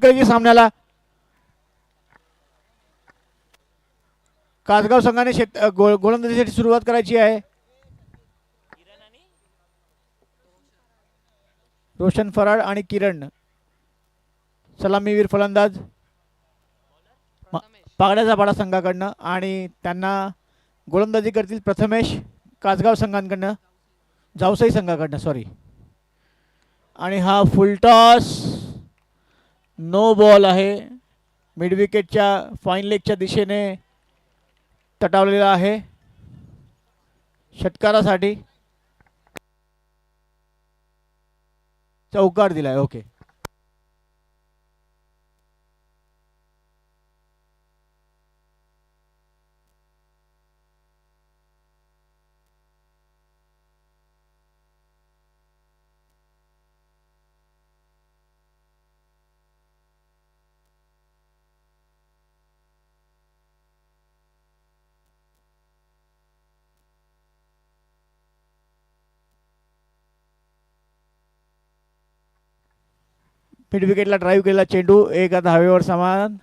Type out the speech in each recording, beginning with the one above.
करायची सामन्याला. कासगाव संघाने गोलंदाजीसाठी सुरुवात करायची आहे. रोशन फराड आणि किरण सलामीवीर फलंदाज पागड्याचा पाडा संघाकडनं आणि त्यांना गोलंदाजी करतील प्रथमेश कासगाव संघांकडनं, जावसाई संघाकडनं सॉरी. आणि हा फुलटॉस नो बॉल आहे. मिड विकेटच्या फाईन लेगच्या दिशेने तटावलेला आहे षटकारासाठी. चौकार दिलाय. ओके. मिड विकेटला ड्राईव्ह केलेला चेंडू एका धावेवर समान.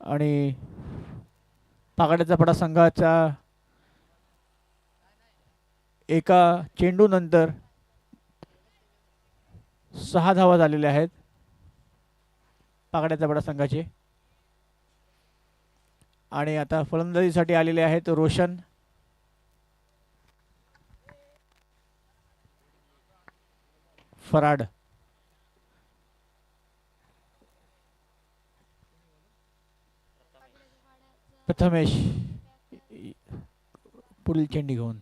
आणि पागड्याचा पडा संघाचा एका चेंडू नंतर 6 धावा झालेल्या आहेत पागड्याचा पडा संघाचे. आणि आता फलंदाजीसाठी आलेले आहेत रोशन फराड. प्रथमेश पुढील चेंडू घेऊन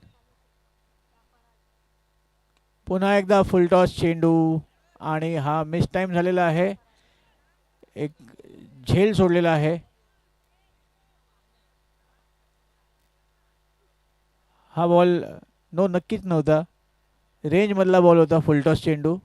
पुन्हा एकदा फुलटॉस चेंडू आणि हा मिस टाइम झालेला आहे. एक झेल सोडलेला आहे. हा बॉल नक्कीच नव्हता. रेंज मधला बॉल होता फुलटॉस चेंडू.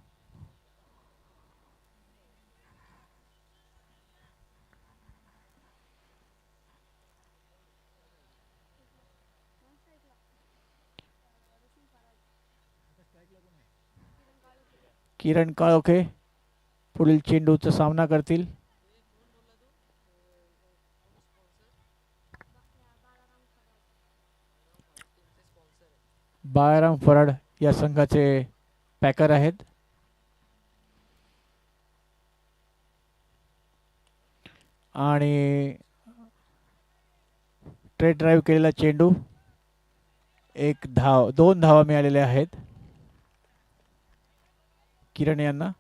किरण काळोखे पुढील चेंडूचा सामना करतील. बाळाराम फराड या संघाचे पॅकर आहेत. आणि स्ट्रेट ड्राईव्ह केलेला चेंडू 2 धावा मिळालेल्या आहेत किरण यांना.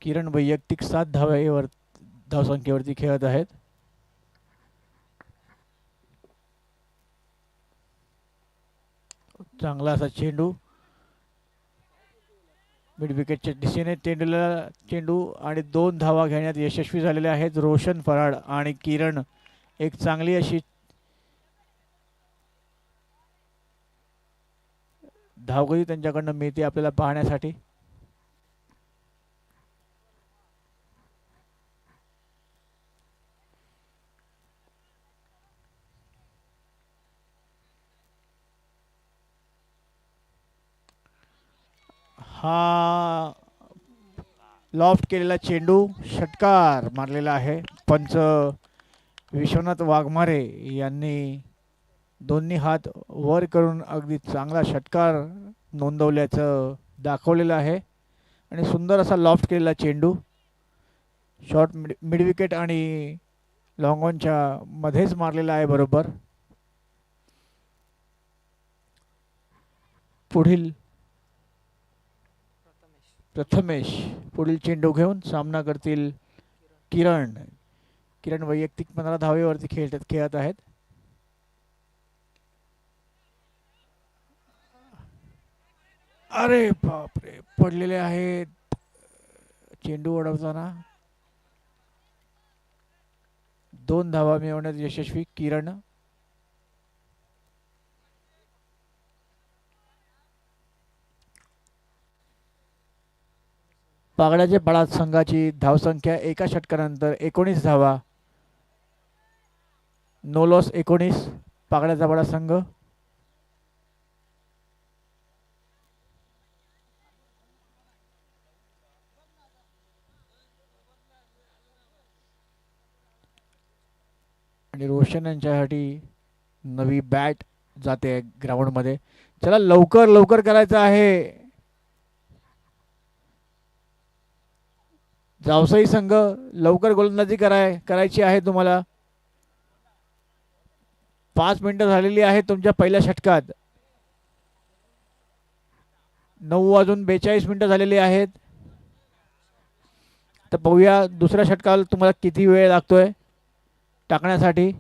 किरण वैयक्तिक 7 धावसंख्येवरती खेळत आहेत. चांगला असा चेंडू मिड विकेटच्या दिशेने चेंडू आणि 2 धावा घेण्यात यशस्वी झालेले आहेत रोशन फराड आणि किरण. एक चांगली अशी धावगती त्यांच्याकडनं मिळते आपल्याला पाहण्यासाठी. हा लॉफ्ट केलेला चेंडू षटकार मारलेला आहे. पंच विश्वनाथ वाघमारे यांनी दोन्ही हात वर करून अगदी चांगला षटकार नोंदवल्याचं दाखवलेलं आहे. आणि सुंदर असा लॉफ्ट केलेला चेंडू शॉर्ट मिड विकेट आणि लॉंग ऑनच्या मध्येच मारलेला आहे बरोबर. पुढील प्रथमेश पुढील चेंडू घेऊन सामना करतील किरण. किरण वैयक्तिक 15 धावेवरती खेळत आहेत. अरे बापरे पडलेले आहेत चेंडू उडवताना. 2 धावा मिळवण्यात यशस्वी किरण. पागड्याचे पाडा संघाची धावसंख्या एका षटकानंतर 19 धावा. नो लॉस 19 पाकड्याचा बडा संघ. आणि रोशन यांच्यासाठी नवी बॅट जाते ग्राउंडमध्ये. चला लवकर लवकर करायचं आहे. जावसाई संघ लवकर गोलंदाजी करायची आहे तुम्हाला. 5 मिनिटं झालेली आहेत तुमच्या पहिल्या षटकात. 9 वाजून 42 मिनिटं झालेली आहेत. तर पाहूया दुसऱ्या षटकाला तुम्हाला किती वेळ लागतोय टाकण्यासाठी.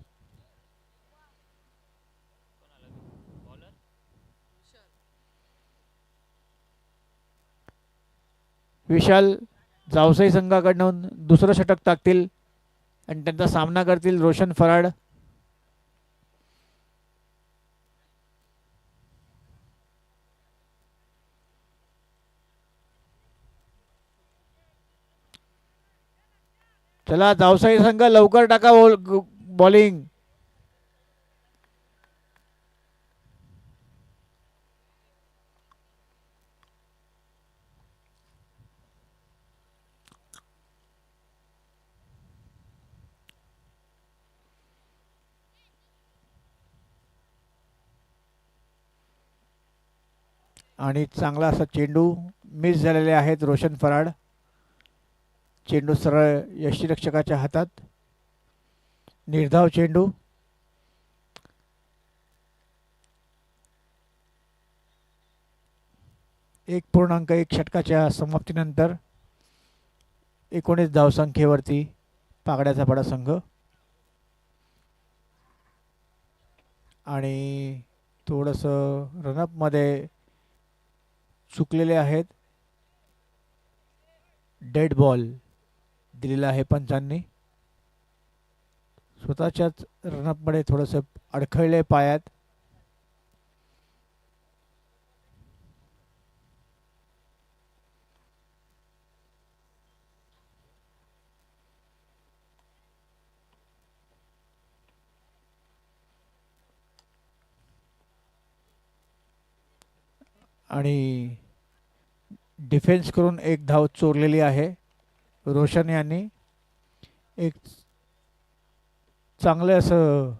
विशाल जावसाई संघाकडून दुसरं षटक टाकतील आणि त्यांचा सामना करतील रोशन फराड. चला जावसाई संघ लवकर टाका बॉलिंग. आणि चांगला असा चेंडू मिस झालेले आहेत रोशन फराड. चेंडू सरळ यष्टीरक्षकाच्या हातात. निर्धाव चेंडू. 1.1 षटकाच्या समाप्तीनंतर 19 धावसंख्येवरती पागड्याचा बडा संघ. आणि थोडंसं रनअपमध्ये चुकलेले आहेत. डेड बॉल दिलेला आहे पंचांनी. स्वतःच्याच रनअपमध्ये थोडंसं अडखळले पायात. आणि डिफेन्स करून एक धाव चोरलेली आहे रोशन यांनी. एक चांगलं असं,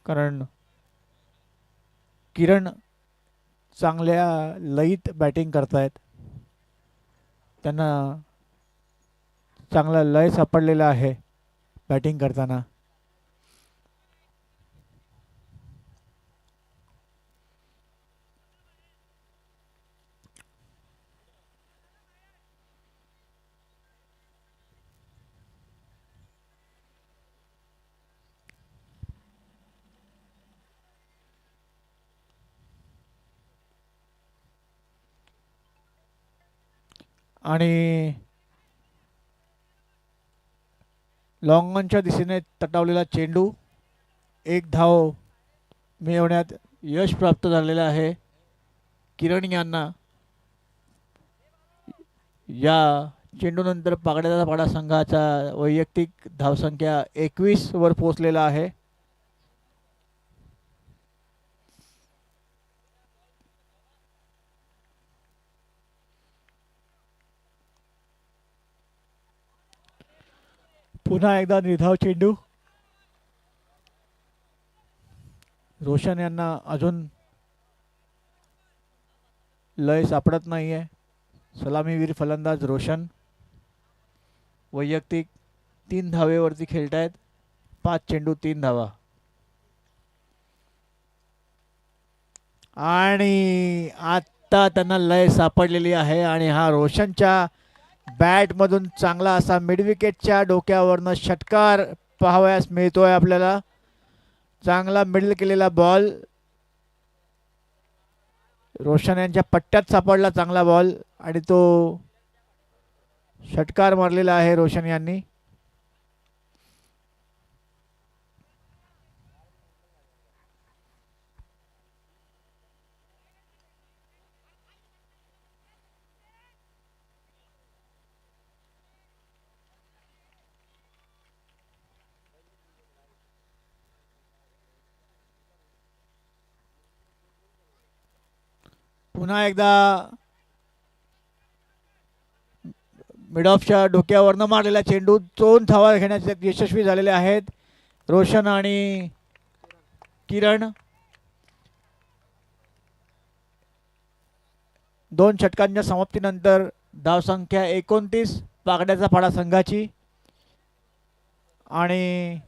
कारण किरण चांगल्या लयीत बॅटिंग करतायत. त्यांना चांगला लय सापडलेला आहे बॅटिंग करताना. आणि लॉंगॉनच्या दिशेने तटावलेला चेंडू. एक धाव मिळवण्यात यश प्राप्त झालेलं आहे किरण यांना. या चेंडूनंतर पागड्याचा पाडा संघाचा वैयक्तिक धावसंख्या 21 वर पोहोचलेला आहे. पुन्हा एकदा निर्धाव चेंडू. रोशन यांना अजून लय सापडत नाहीये. सलामीवीर फलंदाज रोशन वैयक्तिक 3 धावेवरती खेळतायत. 5 चेंडू 3 धावा. आणि आता त्यांना लय सापडलेली आहे आणि हा रोशनच्या बॅटमधून चांगला असा मिडविकेटच्या डोक्यावरनं षटकार पाहावयास मिळतोय आपल्याला. चांगला मिडल केलेला बॉल. रोशन यांच्या पट्ट्यात सापडला चांगला बॉल आणि तो षटकार मारलेला आहे रोशन यांनी. पुन्हा एकदा मिड ऑफच्या डोक्यावरनं मारलेला चेंडू 2 धावा घेण्यात यशस्वी झालेले आहेत रोशन आणि किरण. 2 षटकांच्या समाप्तीनंतर धावसंख्या 29 पागड्याचा पाडा संघाची आणि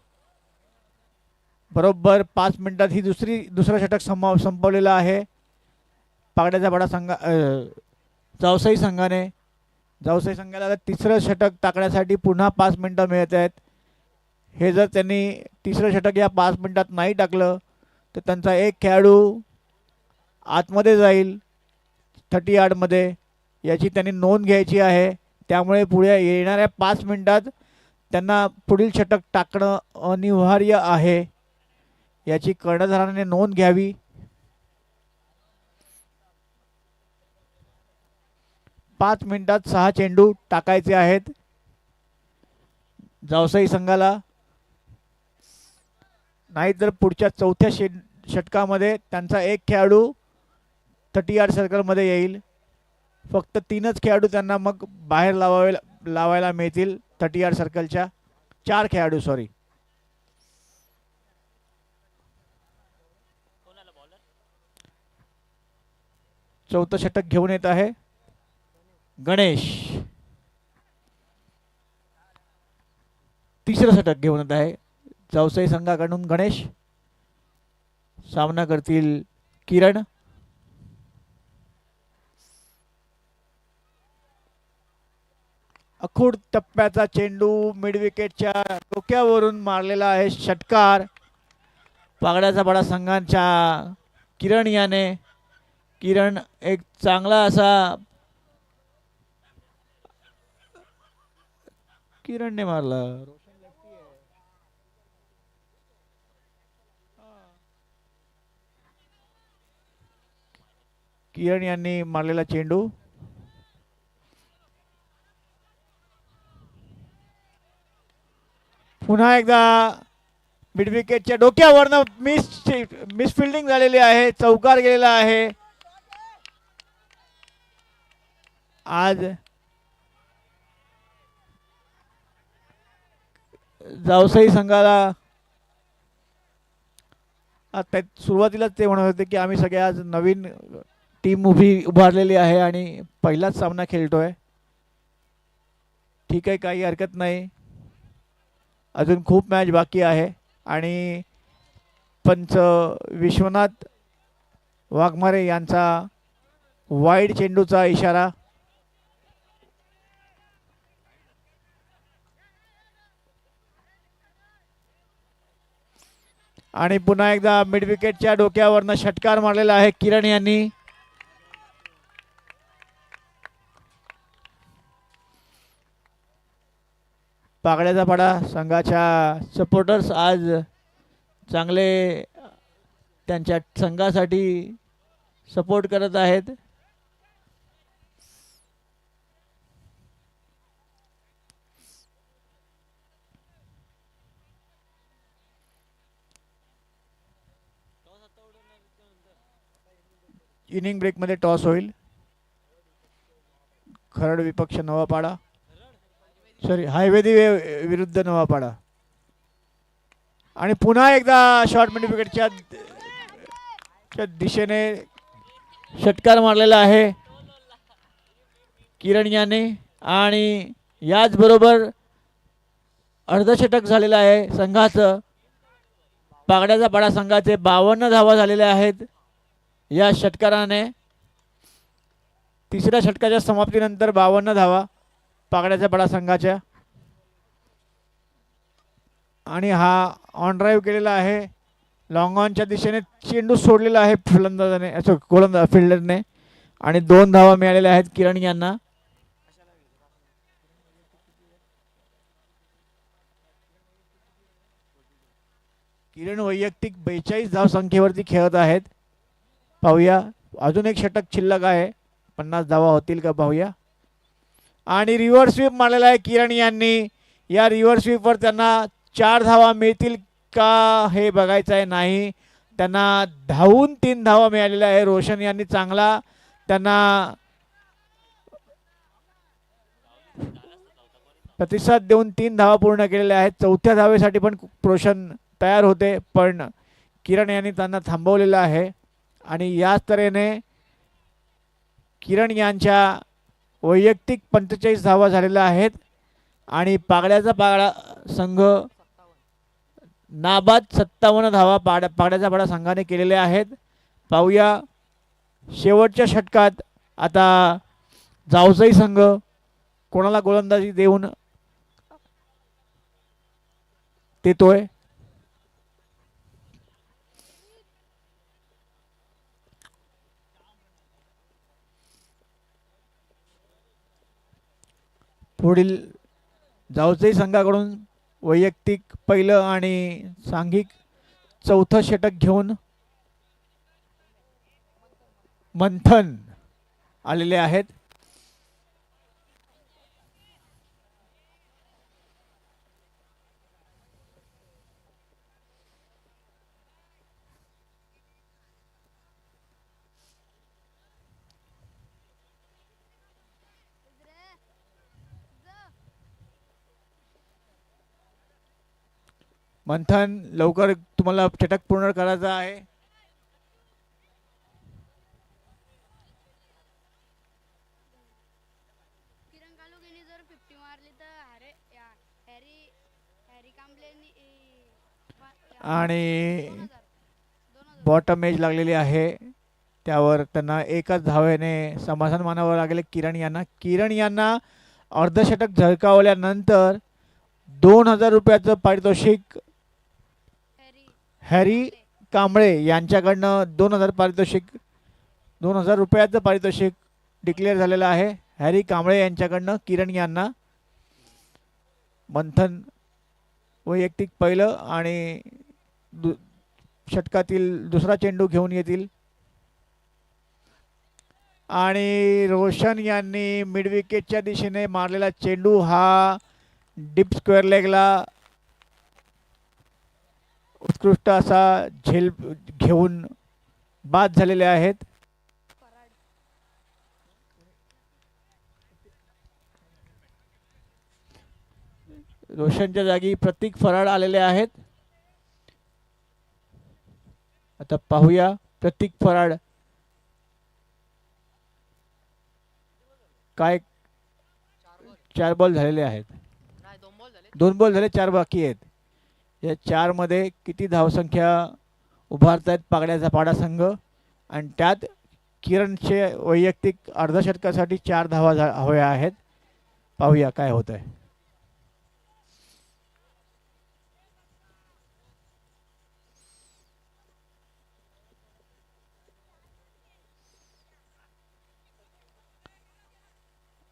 बरोबर 5 मिनिटात ही दुसरं षटक संपवलेलं आहे पागड्याचा पाडा जावसाई संघाने. जावसाई संघाला तिसरं षटक टाकण्यासाठी पुन्हा 5 मिनिटं मिळत आहेत. हे जर त्यांनी तिसरं षटक या 5 मिनिटात नाही टाकलं तर त्यांचा एक खेळाडू आतमध्ये जाईल 30 यार्डमध्ये, याची त्यांनी नोंद घ्यायची आहे. त्यामुळे पुढे येणाऱ्या 5 मिनिटात त्यांना पुढील षटक टाकणं अनिवार्य आहे, याची कर्णधाराने नोंद घ्यावी. पाच मिनिटात 6 चेंडू टाकायचे आहेत जावसाई संघाला, नाहीतर पुढच्या चौथ्या षटकामध्ये त्यांचा एक खेळाडू 30 यार्ड सर्कलमध्ये येईल. फक्त 3च खेळाडू त्यांना मग बाहेर लावायला मिळतील 30 यार्ड सर्कलच्या. 4 खेळाडू सॉरी. चौथं षटक घेऊन येत आहे गणेश. तिसरं षटक घेऊन येत आहे जावसाई संघाकडून गणेश. सामना करतील किरण. अखूड टप्प्याचा चेंडू मिड विकेटच्या डोक्यावरून मारलेला आहे षटकार पागड्याचा पाडा संघाच्या किरण याने. किरण एक चांगला असा किरणने मारला. किरण यांनी मारलेला चेंडू पुन्हा एकदा मिड विकेटच्या डोक्यावरनं मिस फिल्डिंग झालेली आहे, चौकार गेलेला आहे. आज जावसाई संघाला आता सुरुवातीलाच ते म्हणत होते की आम्ही सगळे आज नवीन टीम उभारलेली आहे आणि पहिलाच सामना खेळतोय. ठीक आहे, काही हरकत नाही, अजून खूप मॅच बाकी आहे. आणि पंच विश्वनाथ वाघमारे यांचा वाईड चेंडूचा इशारा. आणि पुन्हा एकदा मिड विकेटच्या डोक्यावरनं षटकार मारलेला आहे किरण यांनी. पागड्याचा पाडा संघाच्या सपोर्टर्स आज चांगले त्यांच्या संघासाठी सपोर्ट करत आहेत. इनिंग ब्रेकमध्ये टॉस होईल. खरड विपक्ष नवापाडा सॉरी हायवेदी विरुद्ध नवापाडा. आणि पुन्हा एकदा शॉर्ट मिड विकेटच्या दिशेने षटकार मारलेला आहे किरण याने. आणि याचबरोबर अर्धशतक झालेलं आहे संघाचं. पागड्याचा पाडा संघाचे 52 धावा झालेल्या आहेत या षटकाराने. तिसऱ्या षटकाच्या समाप्तीनंतर 52 धावा पागड्याचा पाडा संघाच्या. आणि हा ऑन ड्राईव्ह केलेला आहे, लॉंग ऑनच्या दिशेने चेंडू सोडलेला आहे फलंदाजाने फिल्डरने. आणि 2 धावा मिळालेल्या आहेत किरण यांना. किरण वैयक्तिक 42 धाव संख्येवरती खेळत आहेत. पाहूया, अजून एक षटक शिल्लक आहे, 50 धावा होतील का पाहूया. आणि रिव्हर्स स्वीप मारलेला आहे किरण यांनी. या रिव्हर्स स्वीपवर त्यांना 4 धावा मिळतील का हे बघायचं आहे. नाही, त्यांना धावून 3 धावा मिळालेल्या आहे. रोशन यांनी चांगला त्यांना प्रतिसाद देऊन 3 धावा पूर्ण केलेल्या आहेत. चौथ्या धावेसाठी पण रोशन तयार होते, पण किरण यांनी त्यांना थांबवलेलं आहे. आणि याच तऱ्हेने किरण यांच्या वैयक्तिक 45 धावा झालेल्या आहेत आणि पागड्याचा पागडा संघ नाबाद 57 धावा पागड्याचा पाडा संघाने केलेल्या आहेत. पाहूया शेवटच्या षटकात आता जावसई संघ कोणाला गोलंदाजी देऊन देतोय. पुढील जावसई संघाकडून वैयक्तिक पहिलं आणि सांघिक चौथं षटक घेऊन मंथन आलेले आहेत. मंथन लवकर तुम्हाला षटक पूर्ण करायचं आहे. आणि बॉटम एज लागलेली आहे, त्यावर त्यांना एकच धावेने समाधान मानावं लागेल किरण यांना. किरण यांना अर्धशतक झळकावल्यानंतर 2000 रुपयाचं पारितोषिक हॅरी कांबळे यांच्याकडनं 2000 पारितोषिक 2000 रुपयाचं पारितोषिक डिक्लेअर झालेलं आहे. हॅरी कांबळे यांच्याकडनं किरण यांना. मंथन वैयक्तिक पहिलं आणि षटकातील दुसरा चेंडू घेऊन येतील. आणि रोशन यांनी मिड विकेटच्या दिशेने मारलेला चेंडू हा डीप स्क्वेअर लेगला उत्कृष्ट असा झेल घेऊन बाद झालेले आहेत. रोशनच्या जागी प्रतीक फराड आलेले आहेत. आता पाहूया प्रतीक फराड काय. 4 बॉल झालेले आहेत, 2 बॉल झाले, 4 बाकी आहेत. या 4 मध्ये किती धावसंख्या उभारतायत पागड्याचा पाडा संघ, आणि त्यात किरणचे वैयक्तिक अर्धशतकासाठी 4 धावा हव्या आहेत. पाहूया काय होत आहे.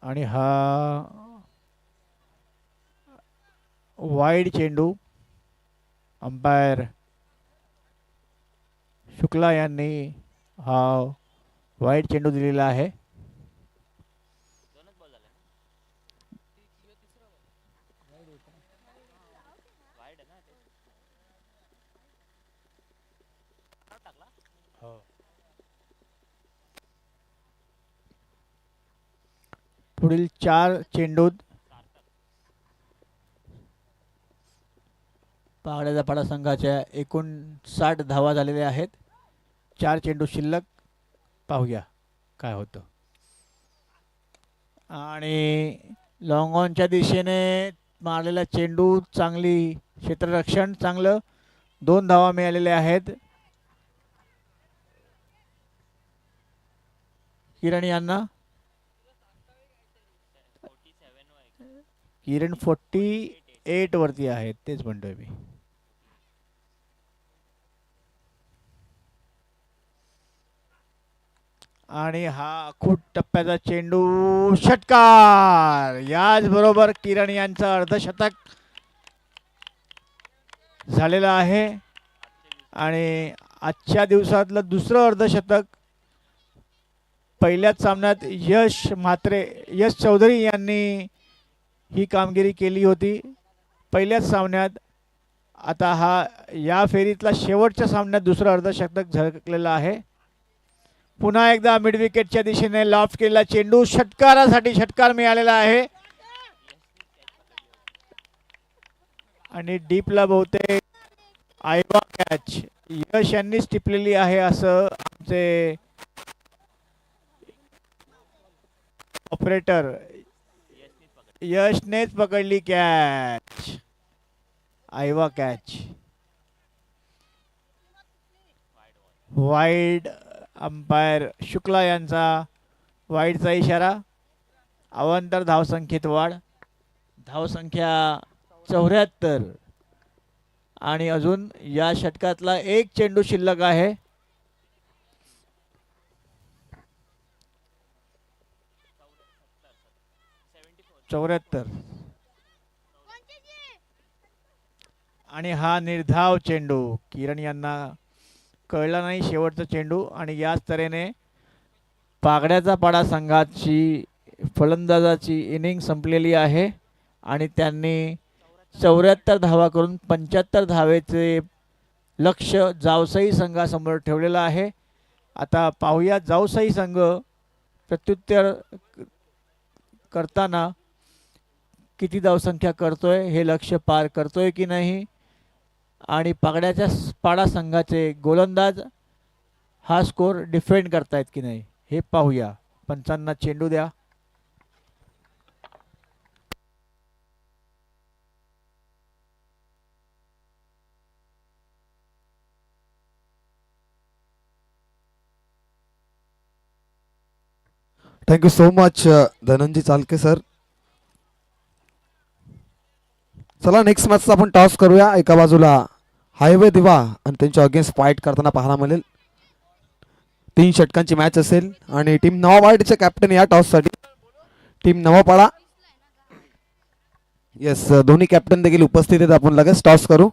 आणि हा वाईड चेंडू अंपायर शुक्ला यांनी हा वाईड चेंडू दिलेला आहे. पुढील 4 चेंडूत पागड्याचा पाडा संघाच्या 59 धावा झालेल्या आहेत. 4 चेंडू शिल्लक. पाहूया काय होतं. आणि लॉंग ऑनच्या दिशेने मारलेला चेंडू, चांगली क्षेत्ररक्षण, चांगलं. 2 धावा मिळालेल्या आहेत किरण यांना. किरण 48 वरती आहेत, तेच म्हणतोय मी. आणि हा खूप टप्प्याचा चेंडू, षटकार. याच बरोबर किरण यांचं अर्धशतक झालेलं आहे आणि आजच्या दिवसातलं दुसरं अर्धशतक. पहिल्याच सामन्यात यश चौधरी यांनी ही कामगिरी केली होती पहिल्याच सामन्यात. आता हा या फेरीतला शेवटच्या सामन्यात दुसरं अर्धशतक झळकलेला आहे. पुन्हा एकदा मिड विकेटच्या दिशेने लॉफ्ट केलेला चेंडू षटकारासाठी षटकार मिळालेला आहे आणि डीपला बहुतेक आयवा कॅच यश यांनीच टिपलेली आहे असं आमचे ऑपरेटर यशनेच पकडली कॅच आयवा कॅच वाईड अंपायर शुक्ला यांचा वाईडचा इशारा अवांतर धावसंख्येत वाढ धावसंख्या 74 आणि अजून या षटकातला एक चेंडू शिल्लक आहे चौऱ्याहत्तर आणि हा निर्धाव चेंडू किरण यांना कळला नाही शेवटचा चेंडू आणि याच तऱ्हेने पागड्याचा पाडा संघाची फलंदाजाची इनिंग संपलेली आहे आणि त्यांनी 74 धावा करून 75 धावेचे लक्ष जावसाई संघासमोर ठेवलेलं आहे आता पाहूया जावसाई संघ प्रत्युत्तर करताना किती धावसंख्या करतोय हे लक्ष्य पार करतोय की नाही आणि पागड्याच्या पाडा संघाचे गोलंदाज हा स्कोर डिफेंड करतायत की नाही हे पाहूया पंचांना चेंडू द्या थँक्यू सो मच धनंजय चालके सर. चला नेक्स्ट मॅचचा आपण टॉस करूया. एका बाजूला हायवे दिवा आणि त्यांच्या अगेन्स्ट फाईट करताना पाहायला मिळेल. 3 षटकांची मॅच असेल आणि टीम नवावाडीचे कॅप्टन या टॉससाठी टीम नवापाडा. येस दोन्ही कॅप्टन देखील उपस्थित आहेत. आपण लगेच टॉस करू.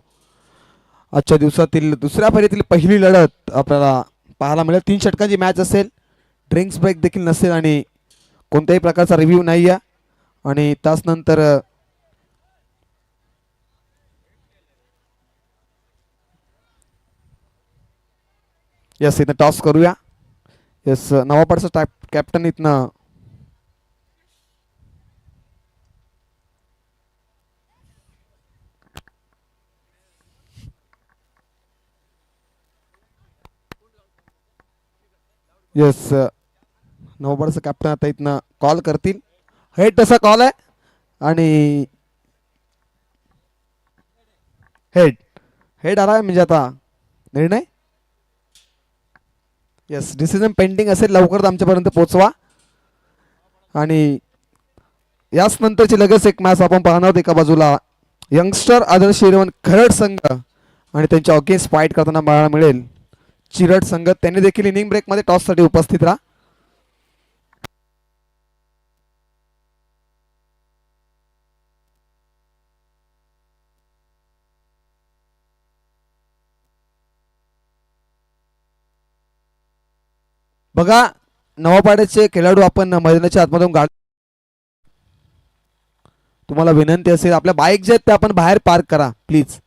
आजच्या दिवसातील दुसऱ्या फेरीतील पहिली लढत आपल्याला पाहायला मिळेल. 3 षटकांची मॅच असेल. ड्रिंक्स ब्रेक देखील नसेल आणि कोणत्याही प्रकारचा रिव्ह्यू नाही आहे आणि त्याचनंतर यस इथं टॉस करूया. यस नवापाडचा कॅप्टन इथनं यस नवापाडचा कॅप्टन आता इथनं कॉल करतील. हेड तसा कॉल आहे आणि हेड हेड आला आहे म्हणजे आता निर्णय. यस डिसिजन पेंडिंग असेल लवकरच आमच्यापर्यंत पोहोचवा. आणि याच नंतरची लगेच एक मॅच आपण पाहणार आहोत. एका बाजूला यंगस्टर आदर्श इलेव्हन खरड संघ आणि त्यांच्या अगेन्स्ट फाईट करताना पाहायला मिळेल चिरड संघ. त्यांनी देखील इनिंग ब्रेकमध्ये टॉससाठी उपस्थित राहा. बघा नवापाड्याचे खेळाडू आपण मैदानाच्या आतमधून गाडी तुम्हाला विनंती असेल आपल्या बाईक जे आहेत ते आपण बाहेर पार्क करा प्लीज.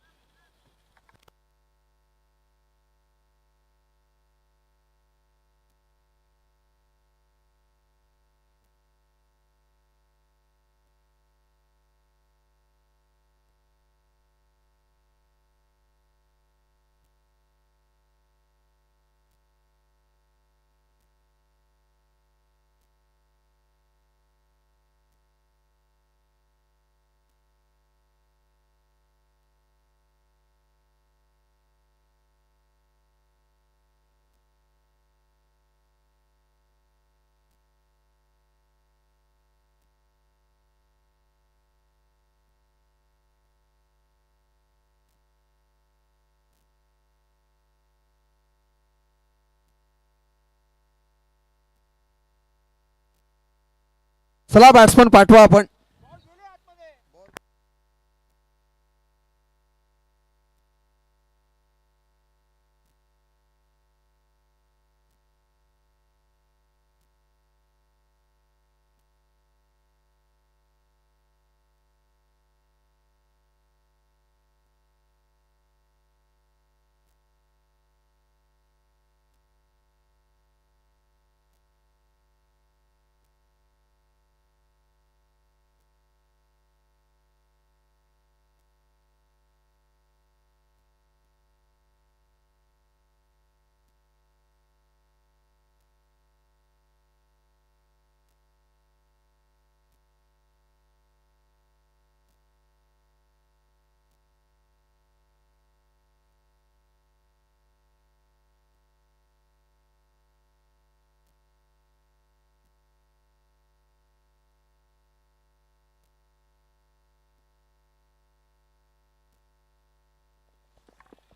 चला बॅट्समन पाठवा आपण.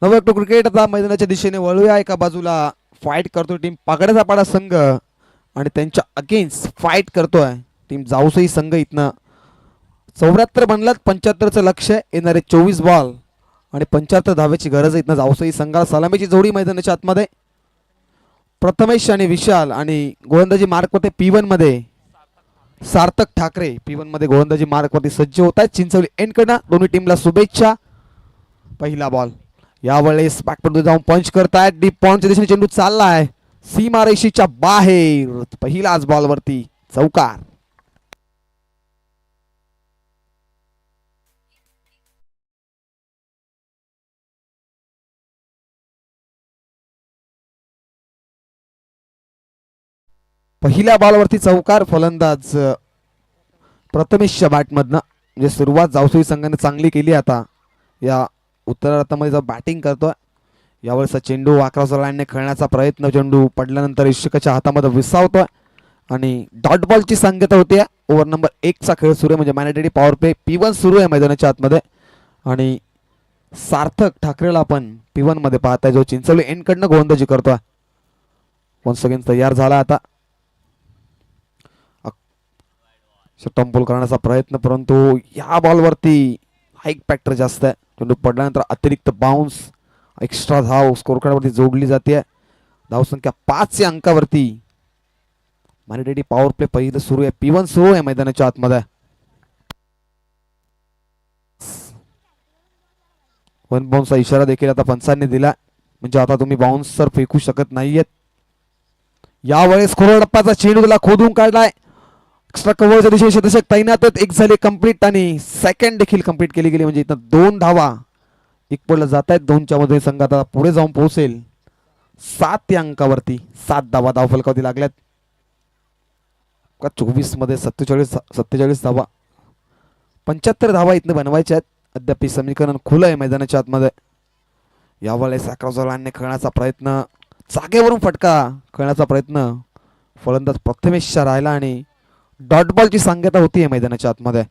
नवं टू क्रिकेट आता मैदानाच्या दिशेने वळूया. एका बाजूला फाईट करतोय टीम पागड्याचा पाडा संघ आणि त्यांच्या अगेन्स्ट फाईट करतोय टीम जाऊसई संघ. इथनं 74 बनलात, 75चं लक्ष आहे. येणारे 24 बॉल आणि 75 धावेची गरज आहे. इथनं जाऊसई संघाला सलामीची जोडी मैदानाच्या आतमध्ये प्रथमेश आणि विशाल आणि गोलंदाजी मार्कवरती P1 मध्ये सार्थक ठाकरे. P1 मध्ये गोलंदाजी मार्कवरती सज्ज होत आहेत. चिंचवली एंडकडनं दोन्ही टीमला शुभेच्छा. पहिला बॉल यावेळेस बॅकपर्यंत जाऊन पंच करतायत. डीप पॉइंटच्या दिशेने चेंडू चाललाय सीमारेषेच्या बाहेर. पहिलाच बॉलवरती चौकार. पहिल्या बॉलवरती चौकार. फलंदाज प्रथमेशच्या बॅटमधनं म्हणजे सुरुवात जावसई संघाने चांगली केली. आता या उत्तरार्धामध्ये जो बॅटिंग करतोय यावेळेस चेंडू आक्रमक लाईनने खेळण्याचा प्रयत्न. चेंडू पडल्यानंतर इष्यकाच्या हातामध्ये विसावतोय आणि डॉट बॉलची सांगता होती. ओव्हर नंबर 1 चा खेळ सुरू आहे म्हणजे मॅनेटरी पॉवर प्ले P1 सुरू आहे मैदानाच्या आतमध्ये आणि सार्थक ठाकरेला आपण P1 मध्ये पाहताय जो चिंचवली एंडकडनं गोलंदाजी करतोय. वन्स अगेन तयार झाला आता स्टंपल करण्याचा प्रयत्न, परंतु या बॉलवरती हाईक फॅक्टर जास्त आहे. चेंडू पडल्यानंतर अतिरिक्त बाउन्स एक्स्ट्रा धाव स्कोर कार्डवरती जोडली जाते. धावसंख्या 5 या अंकावरती मॅनेटरी पॉवर प्ले पहिलं सुरू आहे. P1 सुरू आहे मैदानाच्या आतमध्ये. वन बाउन्सचा इशारा देखील आता पंचांनी दिला म्हणजे आता तुम्ही बाउन्सर फेकू शकत नाहीयेत. यावेळेस खोडप्पाचा चेंडू त्याला खोदून काढलाय. एक्स्ट्रा कव्हरच्या दिशेने शतक तैनात. एक झाले कंप्लीट आणि सेकंड देखील कंप्लीट केली गेली म्हणजे इथं 2 धावा एक पडला जात आहेत. 2च्या मध्ये संघ आता पुढे जाऊन पोहोचेल 7 या अंकावरती. 7 धावा धावफलकावरती लागल्यात. 24 मध्ये 47 धावा 75 धावा इथनं बनवायच्या आहेत. अद्याप समीकरण खुलं आहे मैदानाच्या आतमध्ये. यावेळेस लाईनने खेळण्याचा प्रयत्न, जागेवरून फटका खेळण्याचा प्रयत्न फलंदाज प्रथमेशचा राहिला आणि डॉट बॉलची सांगता होती मैदानाच्या आतमध्ये.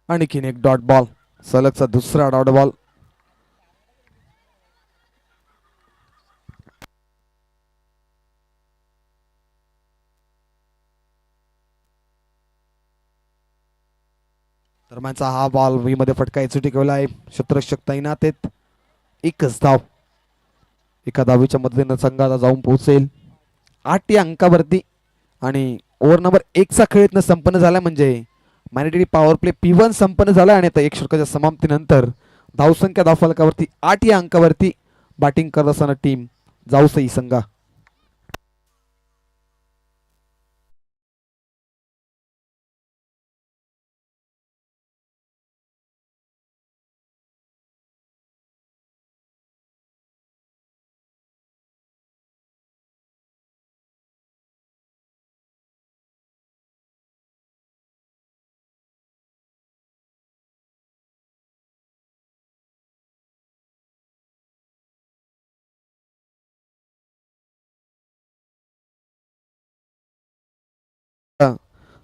आणखीन एक डॉट बॉल, सलगचा दुसरा डॉट बॉल. दरम्यानचा हा बॉल व्ही मध्ये फटका एचटी केला आहे. क्षेत्ररक्षक तैनात आहेत. एकच धाव एका धावीच्या मदतीने संघाला जाऊन पोहोचेल 8 या अंकावरती आणि ओव्हर नंबर 1 चा खेळ इथनं संपन्न झाला म्हणजे मॅनेटरी पॉवर प्ले P1 संपन्न झाला आणि आता 1 षटकाच्या समाप्तीनंतर धावसंख्या धावफलकावरती 8 या अंकावरती बॅटिंग करत असताना टीम जाऊसई संघ.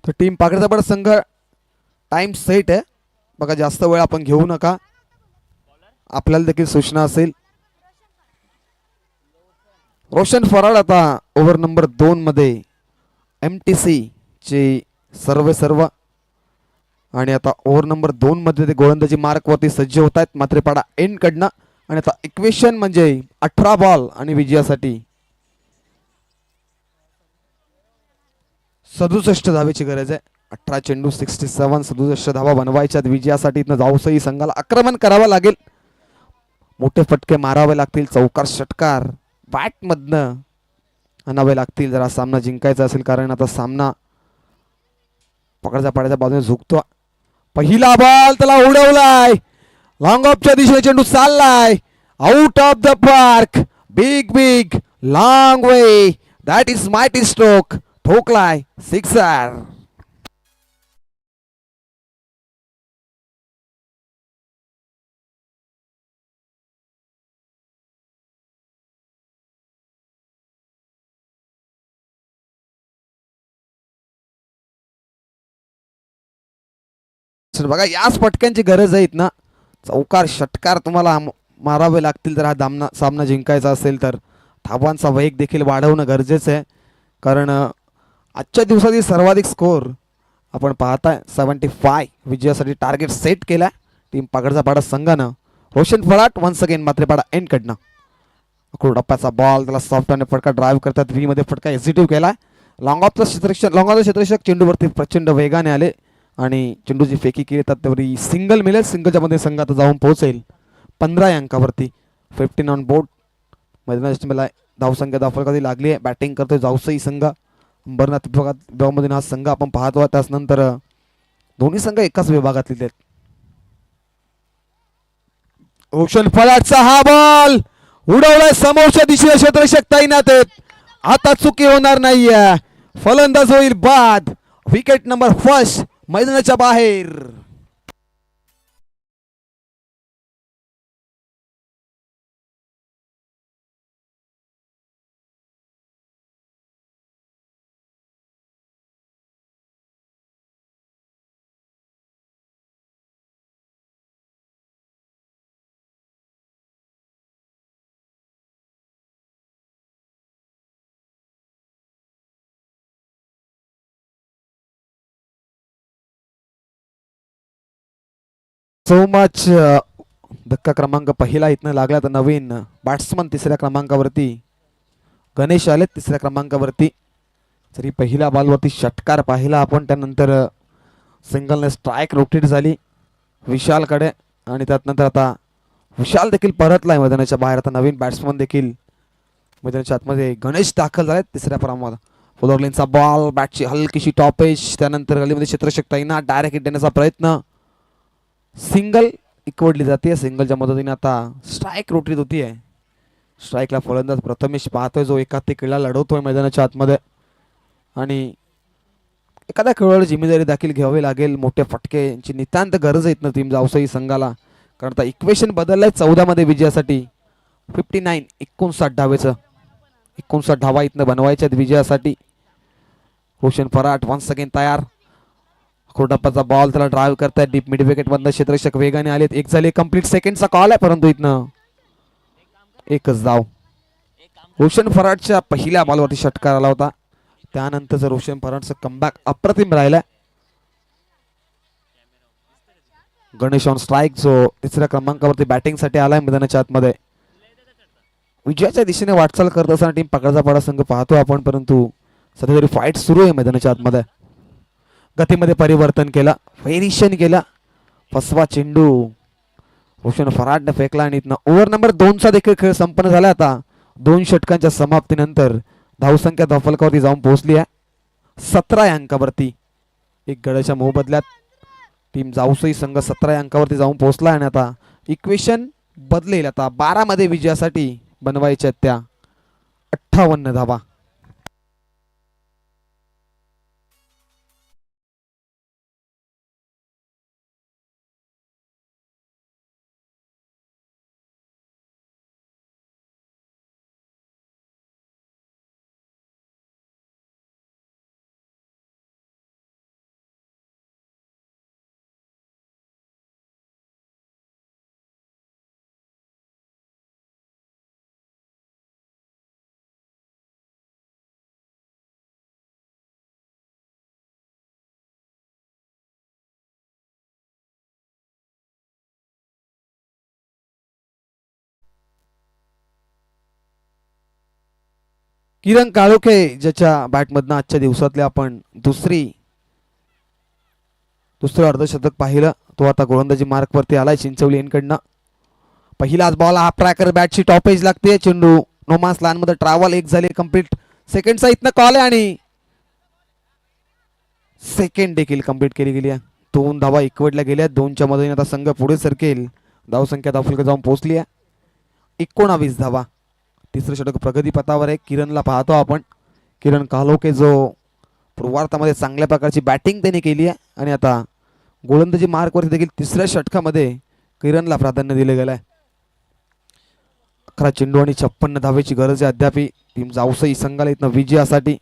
तर टीम पागडचा संघ टाइम सेट आहे बघा, जास्त वेळ आपण घेऊ नका. आपल्याला देखील सूचना असेल. रोशन फराड आता ओव्हर नंबर 2 मध्ये MTC चे सर्व आणि आता ओव्हर नंबर 2 मध्ये ते गोलंदाजी मार्क वरती सज्ज होत आहेत मात्रेपाडा एंड कडनं. आणि आता इक्वेशन म्हणजे 18 बॉल आणि विजयासाठी 67 धावेची गरज आहे. 18 चेंडू 67 67 धावा बनवायच्यात विजयासाठी. इथनं जाऊसई संघाला आक्रमण करावं लागेल. मोठे फटके मारावे लागतील. चौकार षटकार बॅट मधनं आणावे लागतील जर हा सामना जिंकायचा असेल, कारण आता सामना पकडच्या पाड्याच्या बाजूने झुकतो. पहिला बॉल त्याला उडवलाय. लॉंग ऑफच्या दिशेने चेंडू चाललाय out of the park. Big long way that is mighty stroke. ठोकलाय सिक्सर. बॅट्समन बघा याच फटक्यांची गरज आहे ना. चौकार षटकार तुम्हाला मारावे लागतील जर हा सामना जिंकायचा असेल तर. धावांचा वेग देखील वाढवणं गरजेचं आहे कारण आजच्या दिवसातील सर्वाधिक स्कोर आपण पाहताय 75 विजयासाठी टार्गेट सेट केला टीम पाकडचा पाडा संघानं. रोशन फराट वन्स अगेन मात्रेपाडा एंड कडनं डप्प्याचा बॉल त्याला सॉफ्ट आणि फटका ड्राईव्ह करतात. व्ही मध्ये फटका एक्झिक्यूट केला. लॉंग ऑफचा क्षेत्ररक्षक चेंडूवरती प्रचंड वेगाने आले आणि चेंडूची फेकी केली त्यावरी सिंगल मिळेल. सिंगलच्या मध्ये संघात जाऊन पोहोचेल 15 अंकावरती. 15 ऑन बोर्ड. मैदानाची धावसंख्या दाखल लागली आहे. बॅटिंग करतोय जावसई संघ. अंबरनाथ विभागामध्ये हा संघ आपण पाहतो. त्यानंतर दोन्ही संघ एकाच विभागातले आहेत. रोशन फराटचा हा बॉल उडवलाय समोरच्या दिशेने क्षेत्ररक्षक तैनात आहेत. आता चुकी होणार नाहीये. फलंदाज होईल बाद. विकेट नंबर फर्स्ट मैदानाच्या बाहेर. So much. धक्का क्रमांक पहिला इथनं लागला तर नवीन बॅट्समन तिसऱ्या क्रमांकावरती गणेश आले तिसऱ्या क्रमांकावरती. तरी पहिल्या बॉलवरती षटकार पाहिला आपण. त्यानंतर सिंगलने स्ट्राईक रोटेट झाली विशालकडे आणि त्यानंतर आता विशाल देखील परतलाय मैदानाच्या बाहेर. आता नवीन बॅट्समन देखील मैदानाच्या आतमध्ये गणेश दाखल झाले तिसऱ्या क्रमांकावर. फुलरलिनचा बॉल बॅटची हलकीशी टॉपेज. त्यानंतर गलीमध्ये क्षेत्ररक्षक तैनात डायरेक्ट हिट देण्याचा प्रयत्न. सिंगल इकवडली जाते. सिंगलच्या मदतीने आता स्ट्राईक रोटेट होतीये. स्ट्राईकला फलंदाज प्रथमेश पाहतोय जो एकाधिक खेळा लढवतोय मैदानाच्या आतमध्ये आणि एखाद्या खेळाडू जिम्मेदारी देखील घ्यावी लागेल. मोठे फटके यांची नितांत गरज आहे ना टीम जावसई संघाला कारण आता इक्वेशन बदललंय 14 मध्ये विजयासाठी. 59 59 धावेचं 59 धावा इथनं बनवायच्या विजयासाठी. रोशन फराट वन्स अगेन तयार. खोटप्पाचा बॉल त्याला ड्राईव्ह करतायत डीप मिड विकेट मधनं क्षेत्ररक्षक वेगाने आलेत. एक झाले कंप्लीट सेकंडचा कॉल आहे परंतु इथनं एकच धाव. रोशन फराटच्या पहिल्या बॉलवरती षटकार आला होता. त्यानंतरचं रोशन फराटचं कमबॅक अप्रतिम राहिलाय. गणेश ऑन स्ट्राईक जो तिसऱ्या क्रमांकावरती बॅटिंगसाठी आलाय मैदानाच्या आतमध्ये. विजयाच्या दिशेने वाटचाल करत असताना टीम पकडचा पाडा संघ पाहतो आपण परंतु सध्या तरी फाईट सुरू आहे मैदानाच्या आतमध्ये. गतीमध्ये परिवर्तन केलं व्हेरिएशन केलं. फसवा चेंडू रोशन फराटने फेकला आणि इथनं ओव्हर नंबर 2चा देखील खेळ संपन्न झाला. आता 2 षटकांच्या समाप्तीनंतर धावसंख्या धावफलकावरती जाऊन पोहोचली आहे 17 अंकावरती. एक गड्याच्या मोबदल्यात टीम जावसई संघ 17 अंकावरती जाऊन पोहोचला आणि आता इक्वेशन बदलेल. आता 12 मध्ये विजयासाठी बनवायच्या त्या 58 धावा. किरण काळोखे ज्याच्या बॅटमधनं आजच्या दिवसातले आपण दुसरं अर्धशतक पाहिलं तो आता गोलंदाजी मार्कवरती आलाय चिंचवली यांकडनं. पहिलाच बॉल हा ट्रॅकर बॅटची टॉपेज लागते. चेंडू नोमास लाईन मध्ये ट्रॅव्हल एक झाले कंप्लीट. सेकंडचा इथनं कॉल आहे आणि सेकंड देखील कंप्लीट केली गेली आहे. 2 धावा इकवडल्या गेल्या. 2च्या मदतीने आता संघ पुढे सरकेल. धावसंख्या धावफलक जाऊन पोहोचली आहे 19 धावा. तिसरं षटक प्रगतीपथावर आहे. किरणला पाहतो आपण. किरण कालोके जो पूर्वार्धामध्ये चांगल्या प्रकारची बॅटिंग त्याने केली आहे आणि आता गोलंदाजी मार्कवरती देखील तिसऱ्या षटकामध्ये किरणला प्राधान्य दिले गेलं आहे. 11 चेंडू आणि 56 धावेची गरज आहे अद्याप टीम जावसई संघाला इथनं विजयासाठी.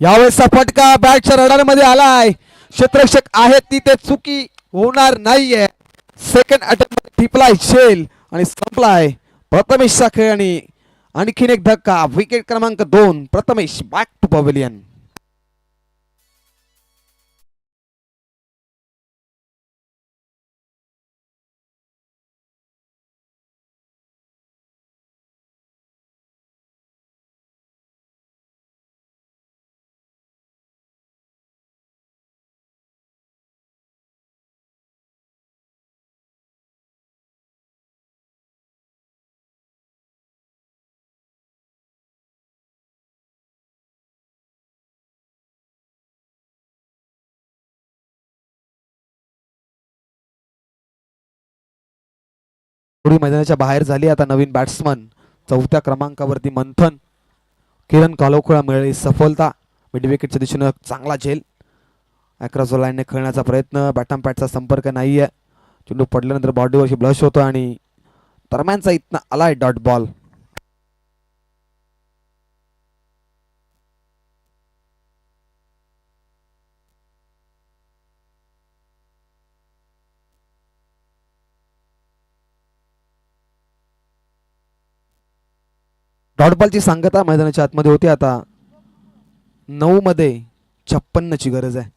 यावेळेसचा फटका बॅटच्या रडारमध्ये आलाय. क्षेत्ररक्षक आहेत तिथे चुकी होणार नाहीये. सेकंड अटेम्प्ट टिपलाय झेल आणि संपलाय प्रथमेशचा खेळ. आणि आणखीन एक धक्का. विकेट क्रमांक 2 प्रथमेश बॅक टू पवेलियन. थोडी मैदानाच्या बाहेर झाली. आता नवीन बॅट्समन चौथ्या क्रमांकावरती मंथन. किरण कालोखळा मिळाली सफलता. मिड विकेटच्या दिशेनं चांगला झेल. अक्रॉस लाईनने खेळण्याचा प्रयत्न. बॅटम पॅटचा संपर्क नाहीये. चेंडू पडल्यानंतर बॉडीवरची ब्लश होतो आणि दरम्यानचा इथनं आलाय डॉट बॉल. डॉट बॉलची सांगता मैदानाच्या आतमध्ये होती. आता 9 मध्ये 56 ची गरज आहे.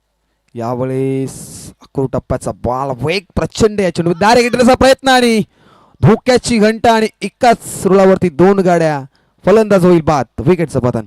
यावेळेस अकरू टप्प्याचा बॉल वेग प्रचंड या चेंडू डायरेक्ट हिटरचा प्रयत्न आणि धोक्याची घंटा आणि एकाच रुळावरती 2 गाड्या. फलंदाज होईल बाद. विकेटचं पतन.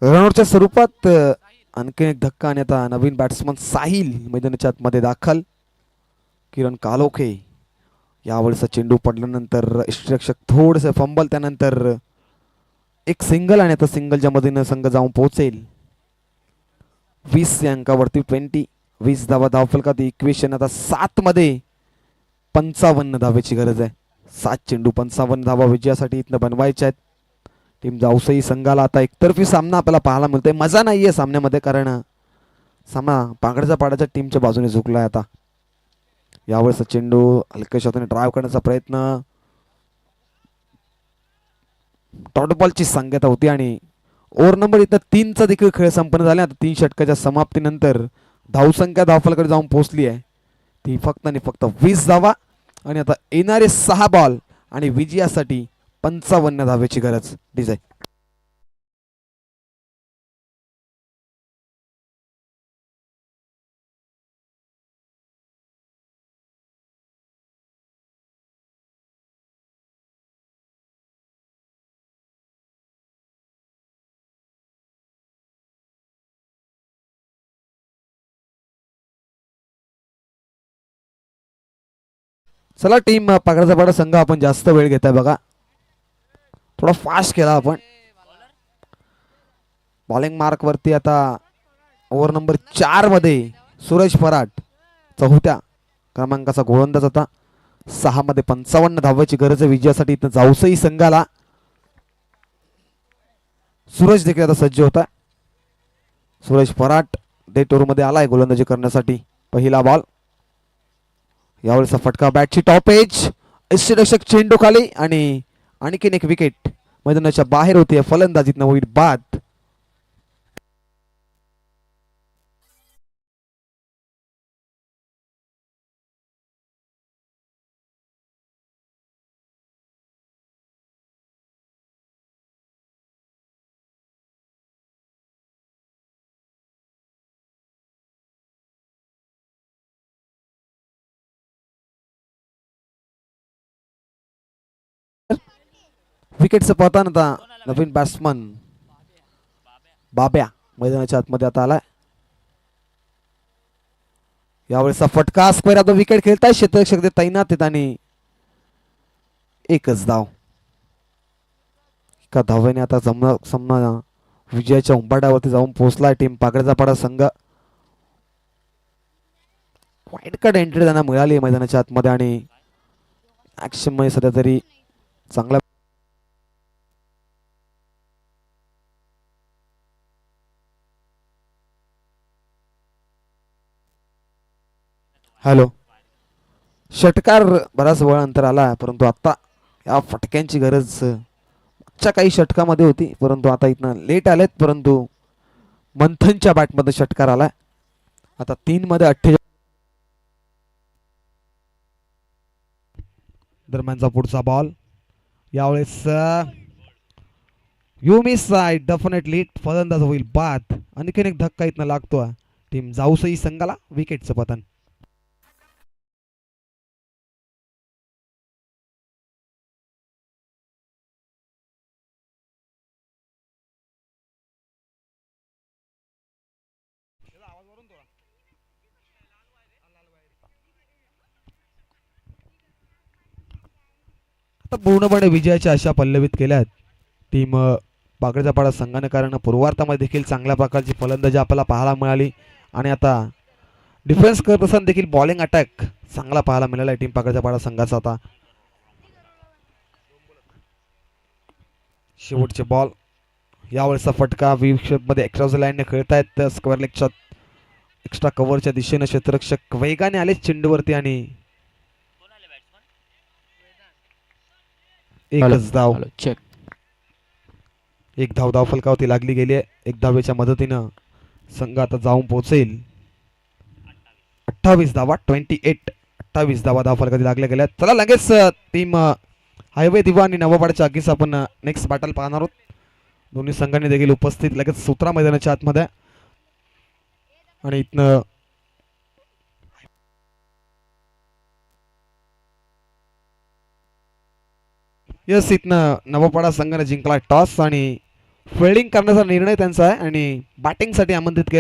रनआउटच्या स्वरूपात आणखीन एक धक्का आणि आता नवीन बॅट्समन साहिल मैदानाच्या आतमध्ये दाखल. किरण कालोखे. यावेळेस चेंडू पडल्यानंतर यष्टीरक्षक थोडंसं फंबल. त्यानंतर एक सिंगल आणि आता सिंगलच्या मधीनं संघ जाऊन पोहोचेल 20 या अंकावरती. 20 धावा धावफलकात इक्वेशन. आता 7 मध्ये 55 धावेची गरज आहे. 7 चेंडू 55 धावा विजयासाठी इथनं बनवायच्या आहेत. टीम जाऊसई संघाला आता एकतर्फी सामना आपल्याला पाहायला मिळतोय. मजा नाहीये सामन्यामध्ये कारण सामना पांगडच्या पाड्याच्या टीमच्या बाजूने झुकलाय. आता यावेळेस चेंडू हलक्याशा हाताने ड्राईव्ह करण्याचा प्रयत्न. डॉट बॉलची सांगता होती आणि ओव्हर नंबर इथं 3चा देखील खेळ संपन्न झाला. आता 3 षटकाच्या समाप्तीनंतर धावसंख्या धावफलकडे जाऊन पोहोचली आहे. ती फक्त आणि फक्त 20 धावा आणि आता येणारे 6 बॉल आणि विजयासाठी 55 धावेची गरज. डिझाईन चला टीम पागडाचा पाडा संघ आपण जास्त वेळ घेताय बघा. थोडा फास्ट केला आपण. बॉलिंग मार्क वरती आता ओव्हर नंबर 4 मध्ये सूरज फराट चौथ्या क्रमांकाचा गोलंदाज. आता 6 मध्ये 55 धावाची गरज आहे विजयासाठी इथं जाऊसई संघाला. सूरज देखील आता सज्ज होता. सूरज फराट डेट ओव्हर मध्ये आलाय गोलंदाजी करण्यासाठी. पहिला बॉल. यावेळेस फटका बॅटची टॉप एज. यष्टीरक्षक चेंडू खाली आणि आणखीन एक विकेट मैदानाच्या बाहेर होती. फलंदाजीतनं होईल बाद. विकेटचं पतन. आता नवीन बॅट्समन बाब्या मैदानाच्या आतमध्ये आता आलाय. यावेळेसचा फटका स्क्वेअर तो विकेट खेळताय क्षेत्ररक्षक तैनात आहेत आणि एकच धाव. एका धावेने आता सामना विजयाच्या उंबाड्यावरती जाऊन पोहोचलाय टीम पागळचा पाडा संघ. वाईट कार्ड एंट्री त्यांना मिळाली मैदानाच्या आतमध्ये आणि ऍक्शन मध्ये सध्या तरी चांगला. हॅलो, षटकार बराच वेळ अंतर आला परंतु आता या फटक्यांची गरज मागच्या काही षटकामध्ये होती परंतु आता इथनं लेट आलेत परंतु मंथनच्या बॅटमध्ये षटकार आलाय. आता 3 मध्ये 48 दरम्यानचा पुढचा बॉल. यावेळेस यू मिस साइड डेफिनेटली फलंदाज होईल बाद. आणखीन एक धक्का इथनं लागतो टीम जाऊसई संघाला. विकेटचं पतन. पूर्णपणे विजयाच्या आशा पल्लवित केल्यात टीम पागळचा पाडा संघाने, कारण पूर्वार्धामध्ये देखील चांगल्या प्रकारची फलंदाजी आपल्याला पाहायला मिळाली आणि आता डिफेन्स करत असताना देखील बॉलिंग अटॅक चांगला पाहायला मिळाला आहे टीम पागळचा पाडा संघाचा. आता शेवटचे बॉल. यावेळेसचा फटका मध्ये एक्स्ट्रा लाईनने खेळतायत स्क्वेअर लेगच्या एक्स्ट्रा कव्हरच्या दिशेने क्षेत्ररक्षक वेगाने आले चेंडूवरती आणि एकच धाव. चेक. एक धाव धाव फलकावरती लागली गेली आहे. एक धावेच्या मदतीनं संघ आता जाऊन पोहोचेल 28 धावा. 28 धावा धाव फलकावरती लागल्या गेल्या. चला लगेच टीम हायवे दिवा आणि नवापाड्याच्या आगीस आपण नेक्स्ट बॅटल पाहणार आहोत. दोन्ही संघांनी देखील उपस्थित लगेच सूत्रा मैदानाच्या आतमध्ये आणि इथनं यस इथनं नवापाडा संघाने जिंकला टॉस आणि फिल्डिंग करण्याचा निर्णय त्यांचा आहे आणि बॅटिंगसाठी आमंत्रित केलं.